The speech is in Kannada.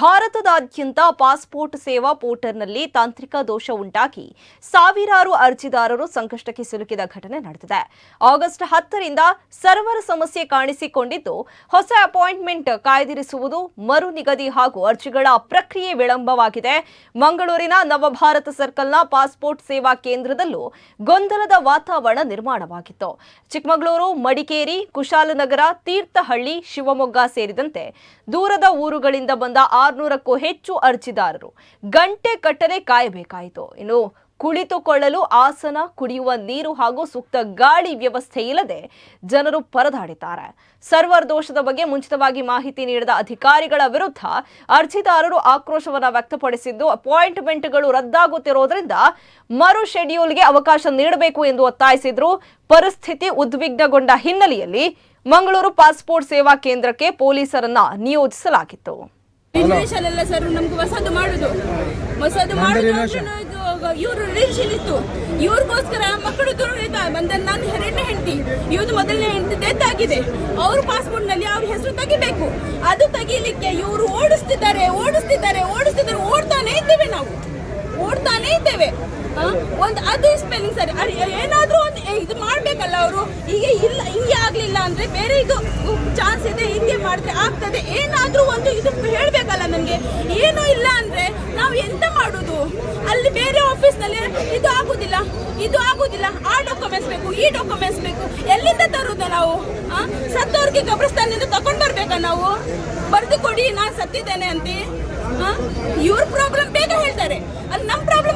ಭಾರತದಾದ್ಯಂತ ಪಾಸ್ಪೋರ್ಟ್ ಸೇವಾ ಪೋರ್ಟಲ್ನಲ್ಲಿ ತಾಂತ್ರಿಕ ದೋಷ ಉಂಟಾಗಿ ಸಾವಿರಾರು ಅರ್ಜಿದಾರರು ಸಂಕಷ್ಟಕ್ಕೆ ಸಿಲುಕಿದ ಘಟನೆ ನಡೆದಿದೆ. ಆಗಸ್ಟ್ 10ರಿಂದ ಸರ್ವರ್ ಸಮಸ್ಯೆ ಕಾಣಿಸಿಕೊಂಡಿದ್ದು, ಹೊಸ ಅಪಾಯಿಂಟ್ಮೆಂಟ್ ಕಾಯ್ದಿರಿಸುವುದು, ಮರು ನಿಗದಿ ಹಾಗೂ ಅರ್ಜಿಗಳ ಪ್ರಕ್ರಿಯೆ ವಿಳಂಬವಾಗಿದೆ. ಮಂಗಳೂರಿನ ನವಭಾರತ ಸರ್ಕಲ್ನ ಪಾಸ್ಪೋರ್ಟ್ ಸೇವಾ ಕೇಂದ್ರದಲ್ಲೂ ಗೊಂದಲದ ವಾತಾವರಣ ನಿರ್ಮಾಣವಾಗಿತ್ತು. ಚಿಕ್ಕಮಗಳೂರು, ಮಡಿಕೇರಿ, ಕುಶಾಲನಗರ, ತೀರ್ಥಹಳ್ಳಿ, ಶಿವಮೊಗ್ಗ ಸೇರಿದಂತೆ ದೂರದ ಊರುಗಳಿಂದ ಬಂದ 600ಕ್ಕೂ ಹೆಚ್ಚು ಅರ್ಜಿದಾರರು ಗಂಟೆ ಕಟ್ಟಲೆ ಕಾಯಬೇಕಾಯಿತು. ಇನ್ನು ಕುಳಿತುಕೊಳ್ಳಲು ಆಸನ, ಕುಡಿಯುವ ನೀರು ಹಾಗೂ ಸೂಕ್ತ ಗಾಳಿ ವ್ಯವಸ್ಥೆ ಇಲ್ಲದೆ ಜನರು ಪರದಾಡಿದ್ದಾರೆ. ಸರ್ವರ್ ದೋಷದ ಬಗ್ಗೆ ಮುಂಚಿತವಾಗಿ ಮಾಹಿತಿ ನೀಡಿದ ಅಧಿಕಾರಿಗಳ ವಿರುದ್ಧ ಅರ್ಜಿದಾರರು ಆಕ್ರೋಶವನ್ನು ವ್ಯಕ್ತಪಡಿಸಿದ್ದು, ಅಪಾಯಿಂಟ್ಮೆಂಟ್ಗಳು ರದ್ದಾಗುತ್ತಿರುವುದರಿಂದ ಮರು ಶೆಡ್ಯೂಲ್ಗೆ ಅವಕಾಶ ನೀಡಬೇಕು ಎಂದು ಒತ್ತಾಯಿಸಿದ್ರು. ಪರಿಸ್ಥಿತಿ ಉದ್ವಿಗ್ನಗೊಂಡ ಹಿನ್ನೆಲೆಯಲ್ಲಿ ಮಂಗಳೂರು ಪಾಸ್ಪೋರ್ಟ್ ಸೇವಾ ಕೇಂದ್ರಕ್ಕೆ ಪೊಲೀಸರನ್ನ ನಿಯೋಜಿಸಲಾಗಿತ್ತು. ಸರ್ ನಮ್ಗೆ ಹೊಸದು ಮಾಡುದು ಇವರು ರಿಲೇಷನ್ ಇತ್ತು. ಇವ್ರಿಗೋಸ್ಕರ ಮಕ್ಕಳು ಬಂದ ನಾನು ಎರಡನೇ ಹೆಂಡತಿ, ಇವ್ರದ್ದು ಮೊದಲನೇ ಹೆಂಡತಿ ಡೆತ್ ಆಗಿದೆ. ಅವ್ರ ಪಾಸ್ಪೋರ್ಟ್ ನಲ್ಲಿ ಅವ್ರ ಹೆಸರು ತೆಗಿಬೇಕು. ಅದು ತೆಗಿಲಿಕ್ಕೆ ಇವರು ಓಡಿಸ್ತಿದ್ದಾರೆ. ಓಡ್ತಾನೆ ಇದ್ದೇವೆ, ನಾವು ಓಡ್ತಾನೆ ಇದ್ದೇವೆ. ಒಂದು ಅದು ಸ್ಪೆಲ್ಲಿಂಗ್ ಸರಿ, ಏನಾದ್ರೂ ಒಂದು ಇದು ಮಾಡ್ಬೇಕಲ್ಲ ಅವರು. ಈಗ ಇಲ್ಲ, ಹಿಂಗೆ ಆಗ್ಲಿಲ್ಲ ಅಂದ್ರೆ ಬೇರೆ ಇದು ಚಾನ್ಸ್ ಇದೆ, ಹಿಂಗೆ ಮಾಡಿದ್ರೆ ಆಗ್ತದೆ. ಏನಾದ್ರೂ ಒಂದು ಇದು ಹೇಳ್ಬೇಕಲ್ಲ ನಮ್ಗೆ. ಏನೂ ಇಲ್ಲ ಅಂದ್ರೆ ನಾವು ಎಂತ ಮಾಡುದು? ಅಲ್ಲಿ ಬೇರೆ ಆಫೀಸ್ ನಲ್ಲಿ ಇದು ಆಗುದಿಲ್ಲ, ಆ ಡಾಕ್ಯುಮೆಂಟ್ಸ್ ಬೇಕು, ಈ ಡಾಕ್ಯುಮೆಂಟ್ಸ್ ಬೇಕು. ಎಲ್ಲಿಂದ ತರುದ ನಾವು? ಸತ್ತವ್ರಿಗೆ ಕಬ್ರಸ್ತಾನದಿಂದ ತಕೊಂಡ್ ಬರ್ಬೇಕಾ ನಾವು? ಬರ್ದು ಕೊಡಿ, ನಾನ್ ಸತ್ತಿದ್ದೇನೆ ಅಂತ. ಇವ್ರ ಪ್ರಾಬ್ಲಮ್ ಬೇಗ ಹೇಳ್ತಾರೆ, ಅಲ್ಲಿ ನಮ್ ಪ್ರಾಬ್ಲಮ್